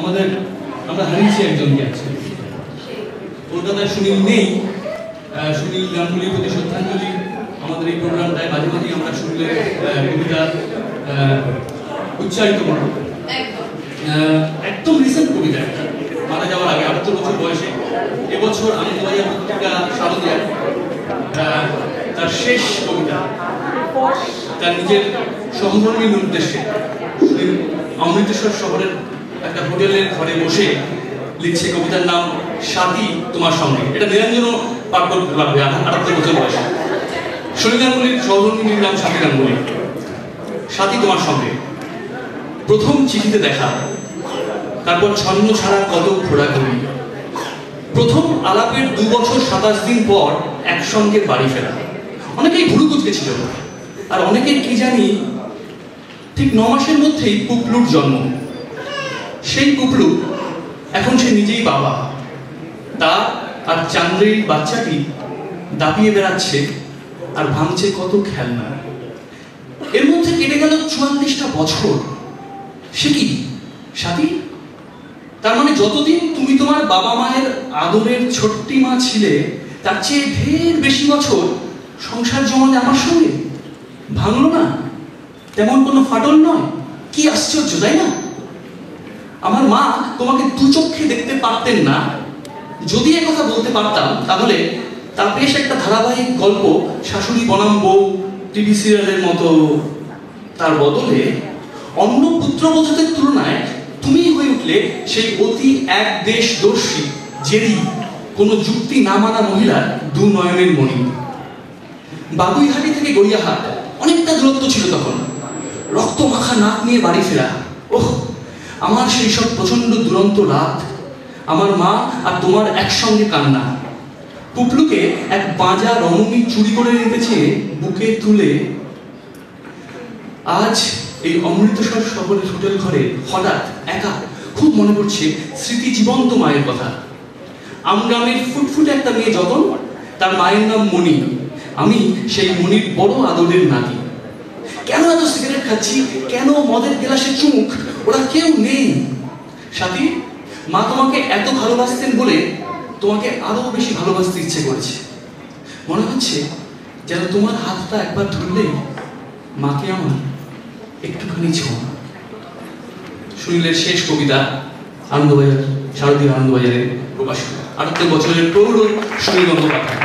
আমরা হারিয়েছি একজনকে আছে কলকাতায় সুনীল নেই। সুনীল গাঙ্গুলির প্রতি শ্রদ্ধাঞ্জলি। আমাদের এই প্রোগ্রামটায় মাঝে মাঝেই আমরা সুনীলের কবিতা উচ্চারিত করব। একদম রিসেন্ট কবিতা, মারা যাওয়ার আগে 78 বছর বয়সে এবছর আনন্দবাজার পত্রিকা শারদিয়ার তার শেষ কবিতা তার নিজের সহধর্মীর উদ্দেশ্যে অমৃতসর শহরের একটা হোটেলের ঘরে বসে লিখছে। কবিতার নাম সাথী তোমার সঙ্গে। এটা নিরঞ্জন পাঠ করতে লাগবে 78 বছর বয়সে। সুনীল গাঙ্গুলির সহধর্মীর নাম সাথী গাঙ্গুলি। সাথী তোমার সঙ্গে। প্রথম চিঠিতে দেখা, তারপর ছন্ন ছাড়া কত ঘোরাঘুরি, প্রথম আলাপের 2 বছর 27 দিন পর একসঙ্গে বাড়ি ফেরা। অনেকেই ভুরু কুঁচকে ছিল, আর অনেকের কি জানি ঠিক 9 মাসের মধ্যেই পুপলুর জন্ম। সেই পুপলু এখন সে নিজেই বাবা। তার আর চান্দ্রের বাচ্চাটি দাপিয়ে বেড়াচ্ছে আর ভাঙছে কত খেলনা। এর মধ্যে কেটে গেল 44টা বছর। সে কি সাথী? তার মানে যতদিন তুমি তোমার বাবা মায়ের আদরের ছোট্টি মা ছিলে, তার চেয়ে ঢের বেশি বছর সংসার জমালে আমার সঙ্গে। ভাঙলো না, তেমন কোনো ফাটল নয়। কি আশ্চর্য, তাই না? আমার মা তোমাকে 2 চোখে দেখতে পারতেন না। যদি একথা বলতে পারতাম তাহলে তা বেশ একটা ধারাবাহিক গল্প, শাশুড়ি বনাম বউ, টিভি সিরিয়ালের মতো। তার বদলে অন্য পুত্রবধূদের তুলনায় তুমি হয়ে উঠলে সেই অতি একদেশদর্শী, জেদি, কোনো যুক্তি না মানা মহিলার 2 নয়নের মণি। বাগুইহাটি থেকে গড়িয়াহাট অনেকটা দূরত্ব ছিল তখন। রক্ত মাখা নাক নিয়ে বাড়ি ফেরা, ওহ আমার সেই সব প্রচন্ড দুরন্ত রাত। আমার মা আর তোমার একসঙ্গে কান্না। পুপলুকে এক বাঁজা রমণী চুরি করে রেখেছে বুকে তুলে। আজ এই অমৃতসর শহরের হোটেল ঘরে হঠাৎ একা খুব মনে পড়ছে স্মৃতি জীবন্ত মায়ের কথা। আমগ্রামের ফুটফুটে একটা মেয়ে যতন, তার মায়ের নাম মণি। আমি সেই মণির বড় আদরের নাতি। কেন এত সিগারেট খাচ্ছি, কেন মদের গ্লাসে চুমুক, ওরা কেউ নেই। সাথী, মা তোমাকে এত ভালোবাসতেন বলে তোমাকে আরো বেশি ভালোবাসতে ইচ্ছে করেছে। মনে হচ্ছে যেন তোমার হাতটা একবার ধরলেই মাকে আমার একটুখানি ছোঁয়া। সুনীলের শেষ কবিতা আনন্দবাজার, শারদীয় আনন্দবাজারে প্রকাশিত। 78 বছরের প্রৌঢ় সুনীল গঙ্গোপাধ্যায়।